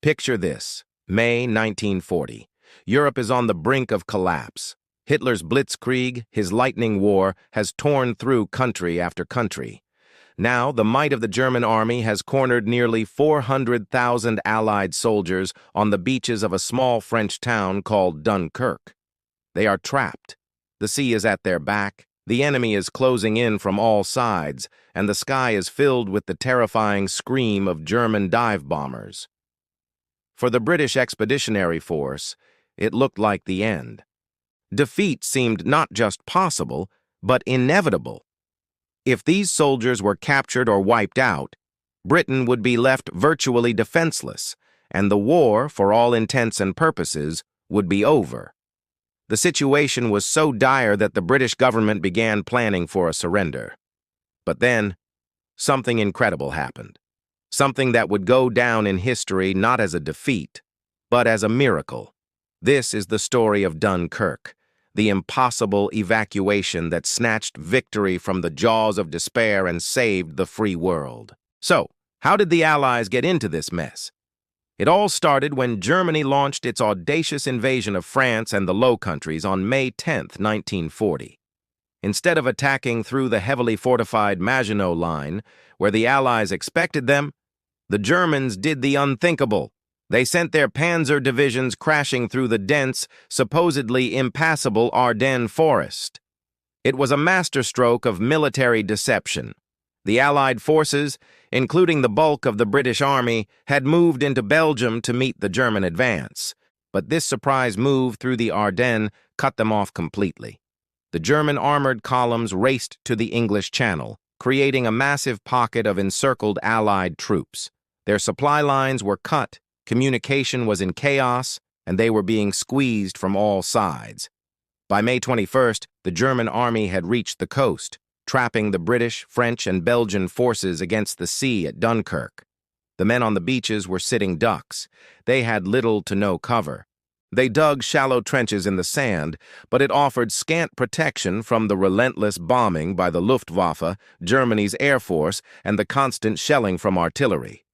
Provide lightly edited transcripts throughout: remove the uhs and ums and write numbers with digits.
Picture this: May 1940. Europe is on the brink of collapse. Hitler's blitzkrieg, his lightning war, has torn through country after country. Now, the might of the German army has cornered nearly 400,000 Allied soldiers on the beaches of a small French town called Dunkirk. They are trapped. The sea is at their back, the enemy is closing in from all sides, and the sky is filled with the terrifying scream of German dive bombers. For the British Expeditionary Force, it looked like the end. Defeat seemed not just possible, but inevitable. If these soldiers were captured or wiped out, Britain would be left virtually defenseless, and the war, for all intents and purposes, would be over. The situation was so dire that the British government began planning for a surrender. But then, something incredible happened. Something that would go down in history not as a defeat, but as a miracle. This is the story of Dunkirk, the impossible evacuation that snatched victory from the jaws of despair and saved the free world. So, how did the Allies get into this mess? It all started when Germany launched its audacious invasion of France and the Low Countries on May 10, 1940. Instead of attacking through the heavily fortified Maginot Line, where the Allies expected them, the Germans did the unthinkable. They sent their panzer divisions crashing through the dense, supposedly impassable Ardennes forest. It was a masterstroke of military deception. The Allied forces, including the bulk of the British Army, had moved into Belgium to meet the German advance. But this surprise move through the Ardennes cut them off completely. The German armored columns raced to the English Channel, creating a massive pocket of encircled Allied troops. Their supply lines were cut, communication was in chaos, and they were being squeezed from all sides. By May 21st, the German army had reached the coast, trapping the British, French, and Belgian forces against the sea at Dunkirk. The men on the beaches were sitting ducks. They had little to no cover. They dug shallow trenches in the sand, but it offered scant protection from the relentless bombing by the Luftwaffe, Germany's air force, and the constant shelling from artillery.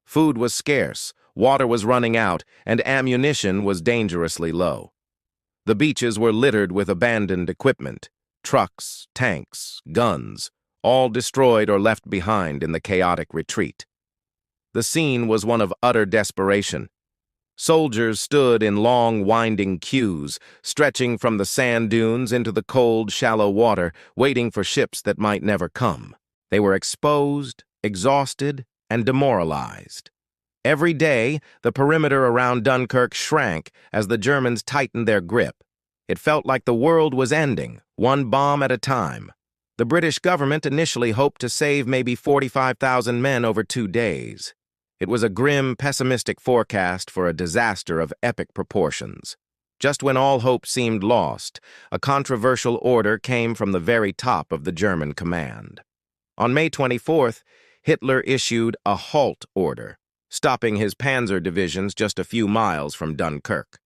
Food was scarce, water was running out, and ammunition was dangerously low. The beaches were littered with abandoned equipment. Trucks, tanks, guns, all destroyed or left behind in the chaotic retreat. The scene was one of utter desperation. Soldiers stood in long, winding queues, stretching from the sand dunes into the cold, shallow water, waiting for ships that might never come. They were exposed, exhausted, and demoralized. Every day, the perimeter around Dunkirk shrank as the Germans tightened their grip. It felt like the world was ending, one bomb at a time. The British government initially hoped to save maybe 45,000 men over 2 days. It was a grim, pessimistic forecast for a disaster of epic proportions. Just when all hope seemed lost, a controversial order came from the very top of the German command. On May 24th, Hitler issued a halt order, stopping his panzer divisions just a few miles from Dunkirk.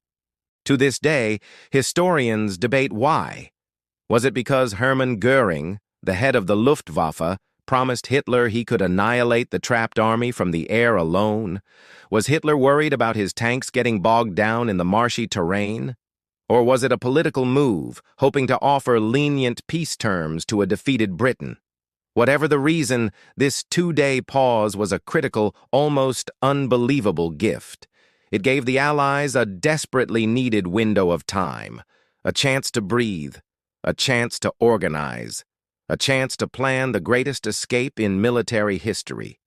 To this day, historians debate why. Was it because Hermann Göring, the head of the Luftwaffe, promised Hitler he could annihilate the trapped army from the air alone? Was Hitler worried about his tanks getting bogged down in the marshy terrain? Or was it a political move, hoping to offer lenient peace terms to a defeated Britain? Whatever the reason, this 2-day pause was a critical, almost unbelievable gift. It gave the Allies a desperately needed window of time, a chance to breathe, a chance to organize, a chance to plan the greatest escape in military history.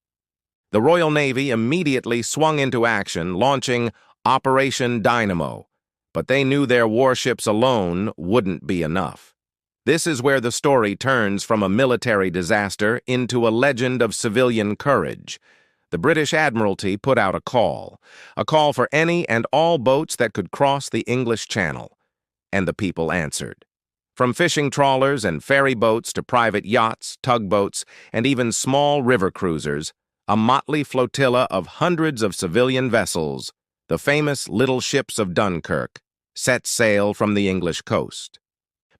The Royal Navy immediately swung into action, launching Operation Dynamo, but they knew their warships alone wouldn't be enough. This is where the story turns from a military disaster into a legend of civilian courage. The British Admiralty put out a call for any and all boats that could cross the English Channel, and the people answered. From fishing trawlers and ferry boats to private yachts, tugboats, and even small river cruisers, a motley flotilla of hundreds of civilian vessels, the famous little ships of Dunkirk, set sail from the English coast.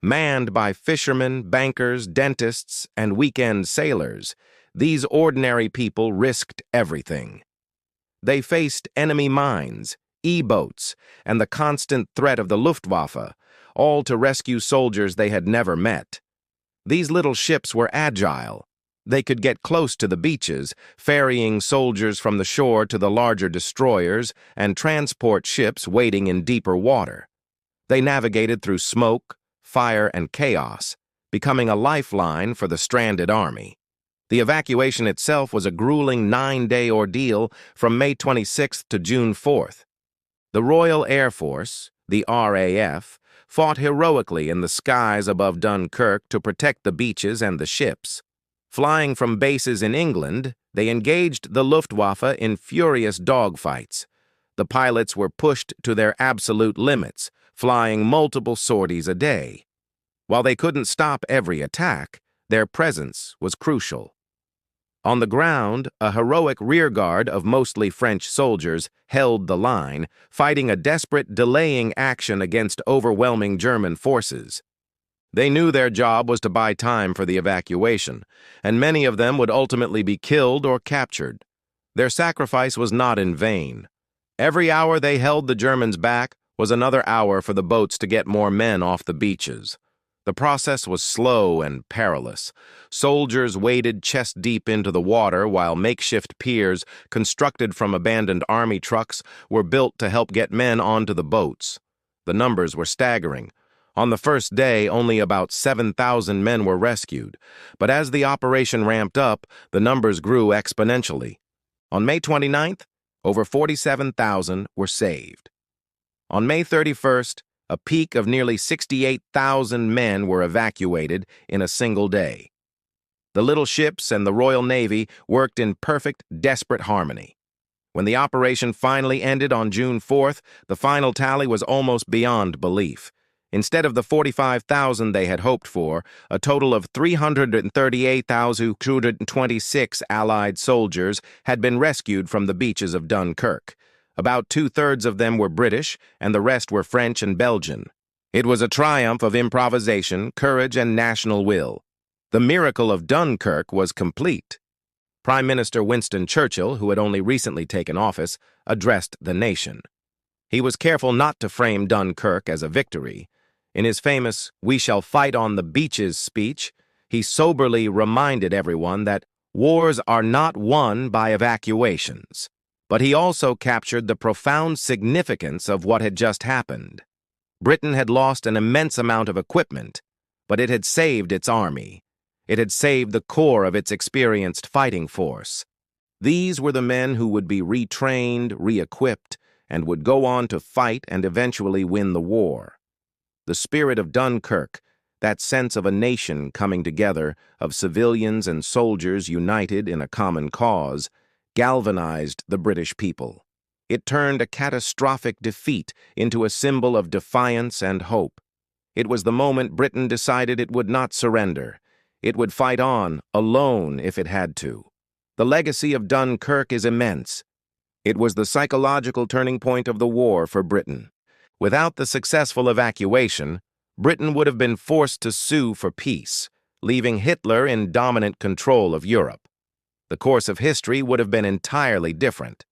Manned by fishermen, bankers, dentists, and weekend sailors, these ordinary people risked everything. They faced enemy mines, E-boats, and the constant threat of the Luftwaffe, all to rescue soldiers they had never met. These little ships were agile. They could get close to the beaches, ferrying soldiers from the shore to the larger destroyers and transport ships waiting in deeper water. They navigated through smoke, fire, and chaos, becoming a lifeline for the stranded army. The evacuation itself was a grueling 9-day ordeal from May 26th to June 4th. The Royal Air Force, the RAF, fought heroically in the skies above Dunkirk to protect the beaches and the ships. Flying from bases in England, they engaged the Luftwaffe in furious dogfights. The pilots were pushed to their absolute limits, flying multiple sorties a day. While they couldn't stop every attack, their presence was crucial. On the ground, a heroic rearguard of mostly French soldiers held the line, fighting a desperate delaying action against overwhelming German forces. They knew their job was to buy time for the evacuation, and many of them would ultimately be killed or captured. Their sacrifice was not in vain. Every hour they held the Germans back was another hour for the boats to get more men off the beaches. The process was slow and perilous. Soldiers waded chest-deep into the water while makeshift piers, constructed from abandoned army trucks, were built to help get men onto the boats. The numbers were staggering. On the first day, only about 7,000 men were rescued, but as the operation ramped up, the numbers grew exponentially. On May 29th, over 47,000 were saved. On May 31st, a peak of nearly 68,000 men were evacuated in a single day. The little ships and the Royal Navy worked in perfect, desperate harmony. When the operation finally ended on June 4th, the final tally was almost beyond belief. Instead of the 45,000 they had hoped for, a total of 338,226 Allied soldiers had been rescued from the beaches of Dunkirk. About 2/3 of them were British, and the rest were French and Belgian. It was a triumph of improvisation, courage, and national will. The miracle of Dunkirk was complete. Prime Minister Winston Churchill, who had only recently taken office, addressed the nation. He was careful not to frame Dunkirk as a victory. In his famous "We shall fight on the beaches" speech, he soberly reminded everyone that wars are not won by evacuations. But he also captured the profound significance of what had just happened. Britain had lost an immense amount of equipment, but it had saved its army. It had saved the core of its experienced fighting force. These were the men who would be retrained, re-equipped, and would go on to fight and eventually win the war. The spirit of Dunkirk, that sense of a nation coming together, of civilians and soldiers united in a common cause, galvanized the British people. It turned a catastrophic defeat into a symbol of defiance and hope. It was the moment Britain decided it would not surrender. It would fight on, alone if it had to. The legacy of Dunkirk is immense. It was the psychological turning point of the war for Britain. Without the successful evacuation, Britain would have been forced to sue for peace, leaving Hitler in dominant control of Europe. The course of history would have been entirely different.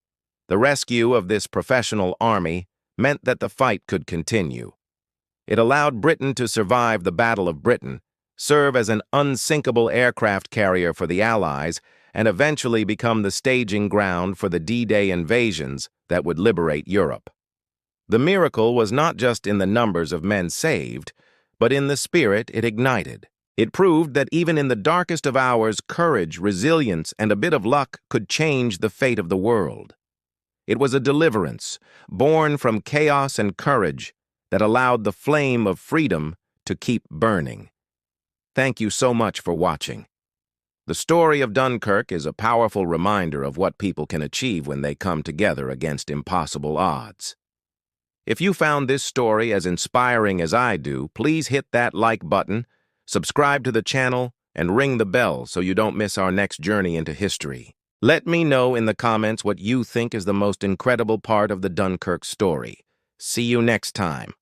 The rescue of this professional army meant that the fight could continue. It allowed Britain to survive the Battle of Britain, serve as an unsinkable aircraft carrier for the Allies, and eventually become the staging ground for the D-Day invasions that would liberate Europe. The miracle was not just in the numbers of men saved, but in the spirit it ignited. It proved that even in the darkest of hours, courage, resilience, and a bit of luck could change the fate of the world. It was a deliverance, born from chaos and courage, that allowed the flame of freedom to keep burning. Thank you so much for watching. The story of Dunkirk is a powerful reminder of what people can achieve when they come together against impossible odds. If you found this story as inspiring as I do, please hit that like button, subscribe to the channel, and ring the bell so you don't miss our next journey into history. Let me know in the comments what you think is the most incredible part of the Dunkirk story. See you next time.